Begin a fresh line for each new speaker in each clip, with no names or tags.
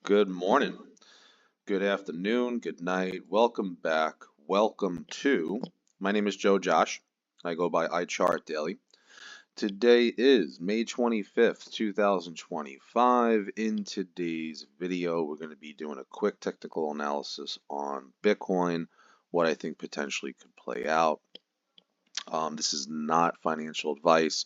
Good morning, good afternoon, good night. Welcome back. Welcome to. My name is Joe Josh. I go by iChart Daily. Today is May 25th, 2025. In today's video, we're going to be doing a quick technical analysis on Bitcoin, what I think potentially could play out. This is not financial advice.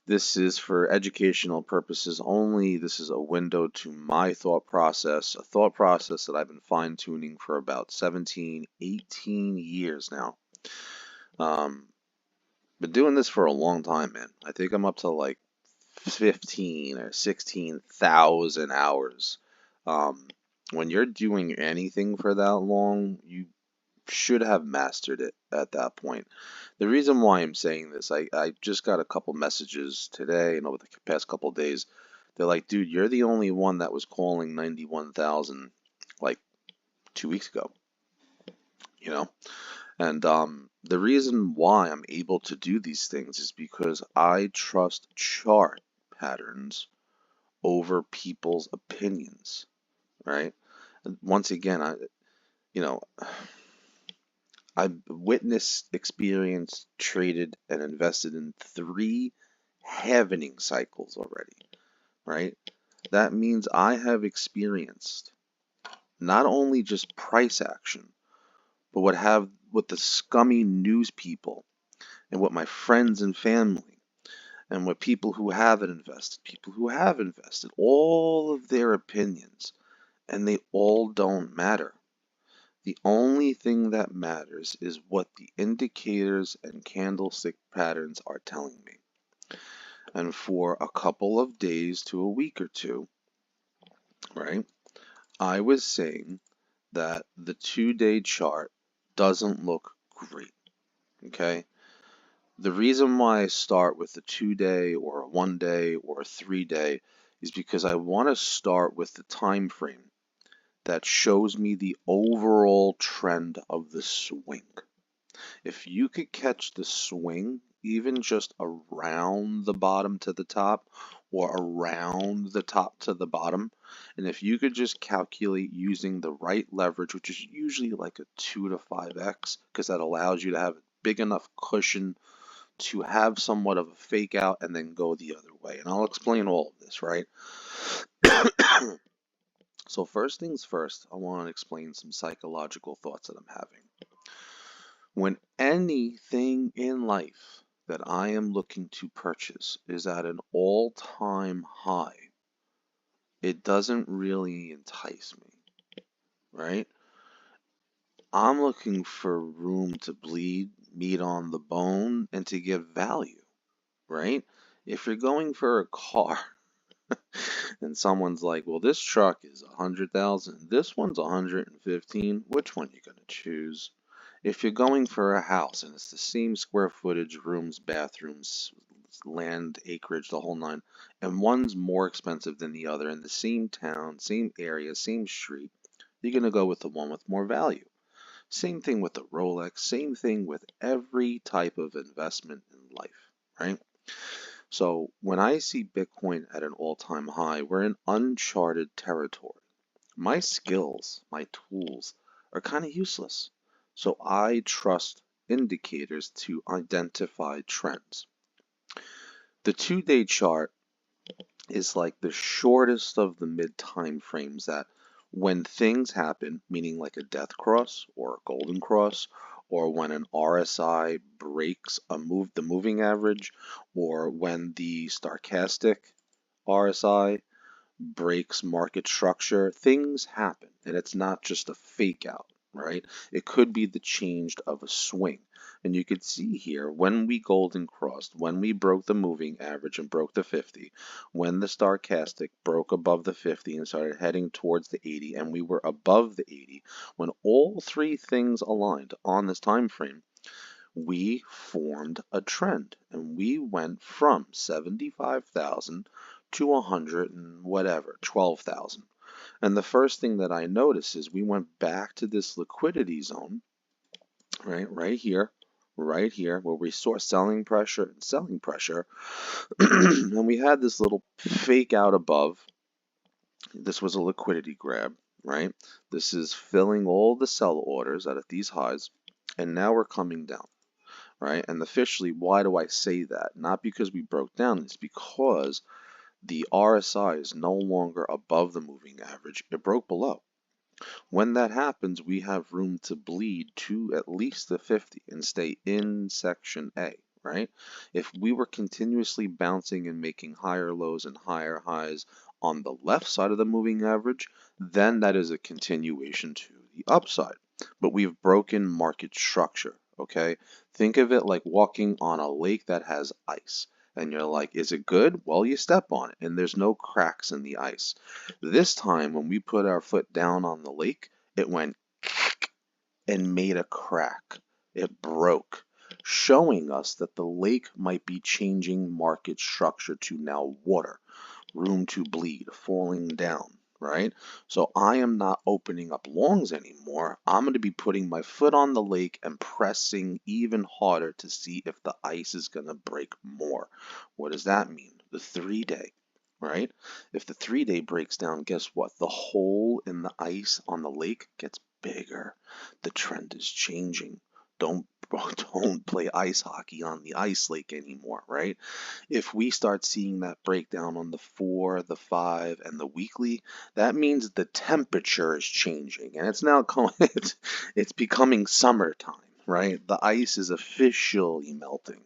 This is for educational purposes only. This is a window to my thought process, a thought process that I've been fine-tuning for about 17, 18 years now. Been doing this for a long time, man. I think I'm up to like 15 or 16,000 hours. When you're doing anything for that long, you should have mastered it at that point. The reason why I'm saying this, I just got a couple messages today and over the past couple of days. They're like, dude, you're the only one that was calling 91,000 like 2 weeks ago, you know? And the reason why I'm able to do these things is because I trust chart patterns over people's opinions, right? And once again, you know, I've witnessed, experienced, traded, and invested in 3 halvening cycles already, right? That means I have experienced not only just price action, but what the scummy news people and what my friends and family and what people who have invested, all of their opinions, and they all don't matter. The only thing that matters is what the indicators and candlestick patterns are telling me. And for a couple of days to a week or two, right, I was saying that the 2-day chart doesn't look great, okay? The reason why I start with the 2-day or a 1-day or a 3-day is because I want to start with the time frame that shows me the overall trend of the swing. If you could catch the swing even just around the bottom to the top or around the top to the bottom, and if you could just calculate using the right leverage, which is usually like a 2 to 5x, because that allows you to have a big enough cushion to have somewhat of a fake out and then go the other way. And I'll explain all of this, right? So first things first, I want to explain some psychological thoughts that I'm having. When anything in life that I am looking to purchase is at an all-time high, it doesn't really entice me, right? I'm looking for room to bleed, meat on the bone, and to give value, right? If you're going for a car and someone's like, well, this truck is 100,000, this one's 115, which one are you going to choose? If you're going for a house and it's the same square footage, rooms, bathrooms, land, acreage, the whole nine, and one's more expensive than the other in the same town, same area, same street, you're going to go with the one with more value. Same thing with the Rolex, same thing with every type of investment in life, right? So when I see Bitcoin at an all-time high, we're in uncharted territory. My skills, my tools are kind of useless. So I trust indicators to identify trends. The 2-day chart is like the shortest of the mid time frames that when things happen, meaning like a death cross or a golden cross, or when an RSI breaks the moving average, or when the stochastic RSI breaks market structure, things happen, and it's not just a fake out, right? It could be the change of a swing. And you could see here when we golden crossed, when we broke the moving average and broke the 50, when the stochastic broke above the 50 and started heading towards the 80, and we were above the 80, when all 3 things aligned on this time frame, we formed a trend and we went from 75,000 to 100 and whatever, 12,000. And the first thing that I noticed is we went back to this liquidity zone, right here, where we saw selling pressure and selling pressure. And we had this little fake out above, This was a liquidity grab, right? This is filling all the sell orders out at these highs, and now we're coming down, right? And officially, why do I say that? Not because we broke down, it's because the RSI is no longer above the moving average. It broke below. When that happens, we have room to bleed to at least the 50 and stay in section A, right? If we were continuously bouncing and making higher lows and higher highs on the left side of the moving average, then that is a continuation to the upside. But we've broken market structure, okay? Think of it like walking on a lake that has ice. And you're like, is it good? Well, you step on it, and there's no cracks in the ice. This time, when we put our foot down on the lake, it went and made a crack. It broke, showing us that the lake might be changing market structure to now water, room to bleed, falling down, right? So I am not opening up longs anymore. I'm going to be putting my foot on the lake and pressing even harder to see if the ice is going to break more. What does that mean? The 3-day, right? If the 3-day breaks down, guess what? The hole in the ice on the lake gets bigger. The trend is changing. Don't play ice hockey on the ice lake anymore, right? If we start seeing that breakdown on the 4, the 5, and the weekly, that means the temperature is changing, and it's now it's becoming summertime, right? The ice is officially melting.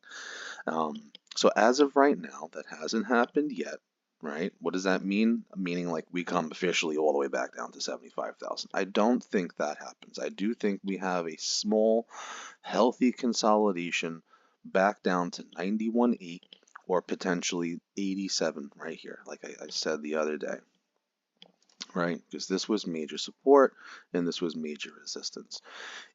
So as of right now, that hasn't happened yet, right? What does that mean? Meaning like we come officially all the way back down to 75,000. I don't think that happens. I do think we have a small, healthy consolidation back down to 91.8 or potentially 87 right here, like I said the other day, right? Because this was major support and this was major resistance.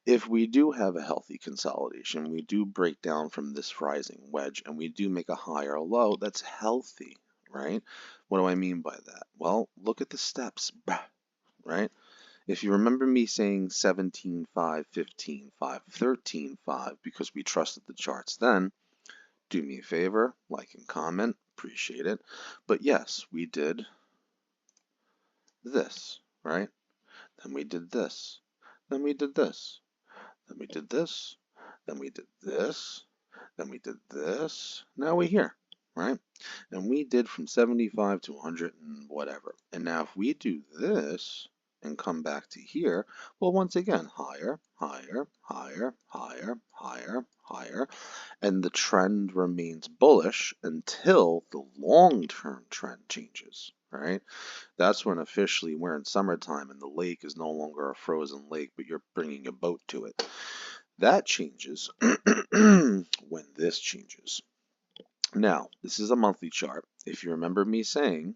If we do have a healthy consolidation, we do break down from this rising wedge and we do make a higher low, that's healthy, right? What do I mean by that? Well, look at the steps, right? If you remember me saying 17.5, 15.5, 13.5 because we trusted the charts then, do me a favor, like and comment, appreciate it. But yes, we did this, right? Then we did this. Then we did this. Then we did this. Then we did this. Then we did this. Now we're here, right? And we did from 75 to 100 and whatever. And now if we do this and come back to here, well, once again, higher, higher, higher, higher, higher, higher. And the trend remains bullish until the long-term trend changes, right? That's when officially we're in summertime and the lake is no longer a frozen lake, but you're bringing a boat to it. That changes when this changes. Now, this is a monthly chart. If you remember me saying,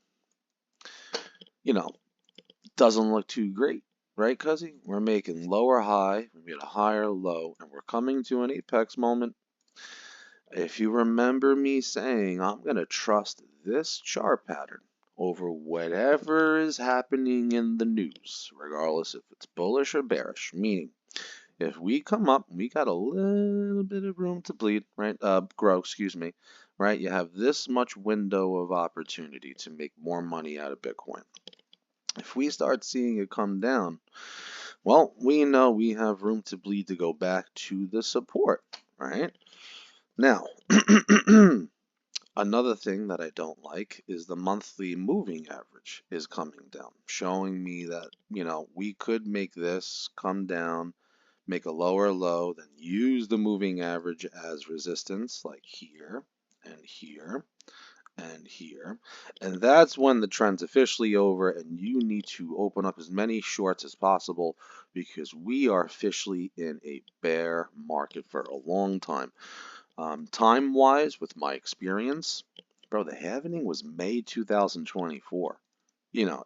doesn't look too great, right, Cuzzy? We're making lower high, we made a higher low, and we're coming to an apex moment. If you remember me saying, I'm going to trust this chart pattern over whatever is happening in the news, regardless if it's bullish or bearish, meaning if we come up, we got a little bit of room to bleed, right? Grow, excuse me, right? You have this much window of opportunity to make more money out of Bitcoin. If we start seeing it come down, well, we know we have room to bleed to go back to the support, right? Now, another thing that I don't like is the monthly moving average is coming down, showing me that, we could make this come down, make a lower low, then use the moving average as resistance, like here and here and here. And that's when the trend's officially over and you need to open up as many shorts as possible because we are officially in a bear market for a long time. Time-wise, with my experience, bro, the halvening was May 2024.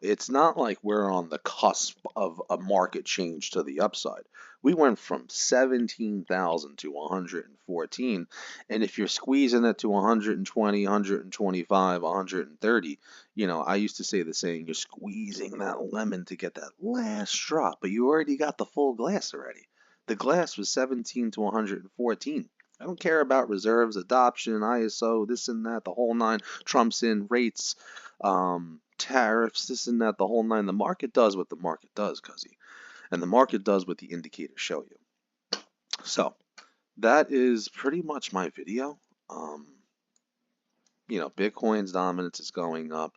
It's not like we're on the cusp of a market change to the upside. We went from 17,000 to 114, and if you're squeezing it to 120, 125, 130, I used to say the saying, you're squeezing that lemon to get that last drop, but you already got the full glass already. The glass was 17 to 114. I don't care about reserves, adoption, ISO, this and that, the whole nine, Trump's in, rates, tariffs, this and that, the whole nine. The market does what the market does, cuzzy. And the market does what the indicators show you. So that is pretty much my video. Bitcoin's dominance is going up.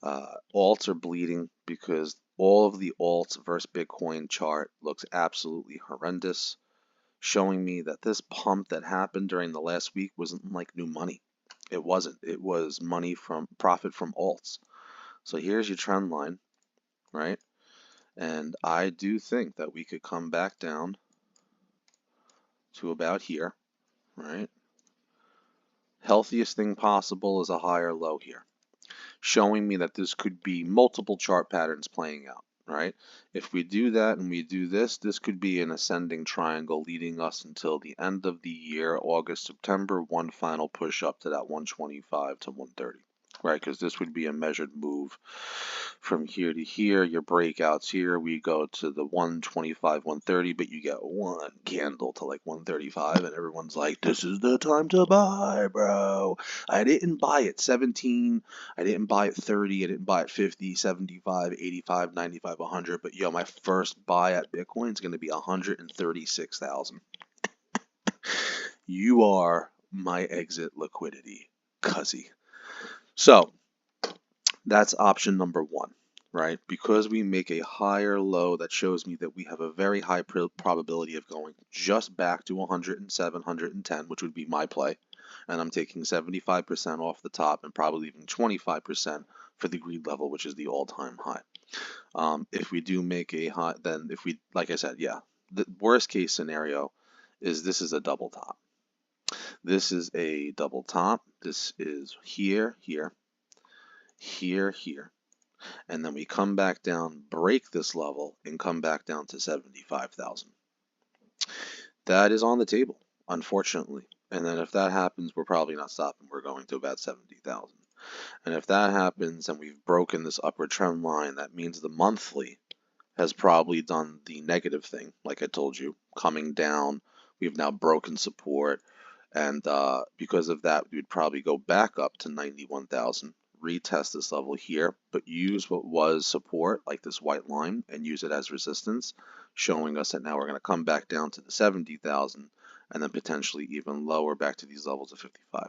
Alts are bleeding because all of the alts versus Bitcoin chart looks absolutely horrendous, showing me that this pump that happened during the last week wasn't like new money. It wasn't. It was money from profit from alts. So here's your trend line, right? And I do think that we could come back down to about here, right? Healthiest thing possible is a higher low here, showing me that this could be multiple chart patterns playing out, right? If we do that and we do this, this could be an ascending triangle leading us until the end of the year, August, September, one final push up to that 125 to 130. Right, because this would be a measured move from here to here. Your breakouts here, we go to the 125, 130, but you get one candle to like 135, and everyone's like, this is the time to buy, bro. I didn't buy at 17, I didn't buy at 30, I didn't buy at 50, 75, 85, 95, 100, but yo, my first buy at Bitcoin is going to be 136,000. You are my exit liquidity, cuzzy. So that's option number one, right? Because we make a higher low, that shows me that we have a very high probability of going just back to 107, 110, which would be my play. And I'm taking 75% off the top and probably even 25% for the greed level, which is the all-time high. If we do make a high, then if we, like I said, yeah, the worst case scenario is this is a double top. This is a double top. This is here, here, here, here. And then we come back down, break this level, and come back down to 75,000. That is on the table, unfortunately. And then if that happens, we're probably not stopping. We're going to about 70,000. And if that happens and we've broken this upward trend line, that means the monthly has probably done the negative thing, like I told you, coming down. We've now broken support. And because of that, we would probably go back up to 91,000, retest this level here, but use what was support, like this white line, and use it as resistance, showing us that now we're going to come back down to the 70,000 and then potentially even lower back to these levels of 55.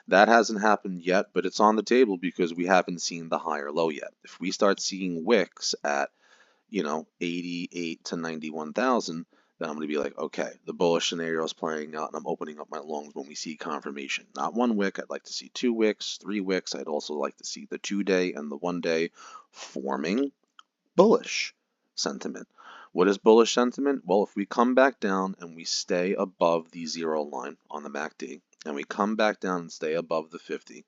That hasn't happened yet, but it's on the table because we haven't seen the higher low yet. If we start seeing wicks at 88 to 91,000, then I'm going to be like, okay, the bullish scenario is playing out, and I'm opening up my longs when we see confirmation. Not one wick. I'd like to see 2 wicks, 3 wicks. I'd also like to see the 2-day and the 1-day forming bullish sentiment. What is bullish sentiment? Well, if we come back down and we stay above the 0 line on the MACD, and we come back down and stay above the 50,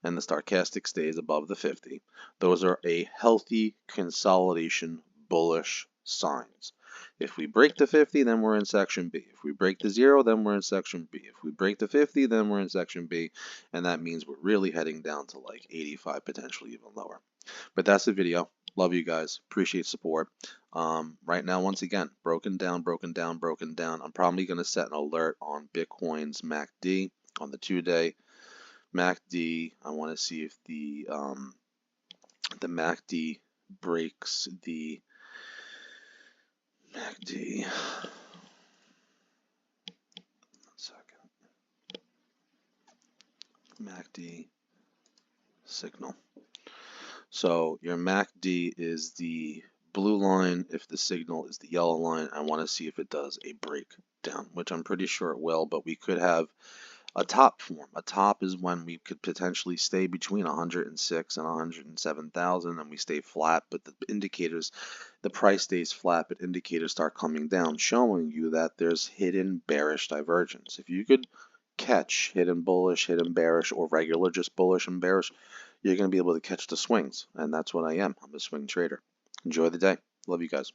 and the stochastic stays above the 50, those are a healthy consolidation bullish signs. If we break the 50, then we're in section B. If we break the 0, then we're in section B. If we break the 50, then we're in section B, and that means we're really heading down to like 85, potentially even lower. But that's the video. Love you guys. Appreciate support. Right now, once again, broken down, broken down, broken down. I'm probably going to set an alert on Bitcoin's MACD on the 2-day. MACD, I want to see if the MACD breaks the MACD. 1 second. MACD signal. So your MACD is the blue line. If the signal is the yellow line, I want to see if it does a breakdown, which I'm pretty sure it will, but we could have a top form. A top is when we could potentially stay between 106 and 107,000 and we stay flat, but the indicators, the price stays flat, but indicators start coming down, showing you that there's hidden bearish divergence. If you could catch hidden bullish, hidden bearish, or regular just bullish and bearish, you're going to be able to catch the swings, and that's what I am. I'm a swing trader. Enjoy the day. Love you guys.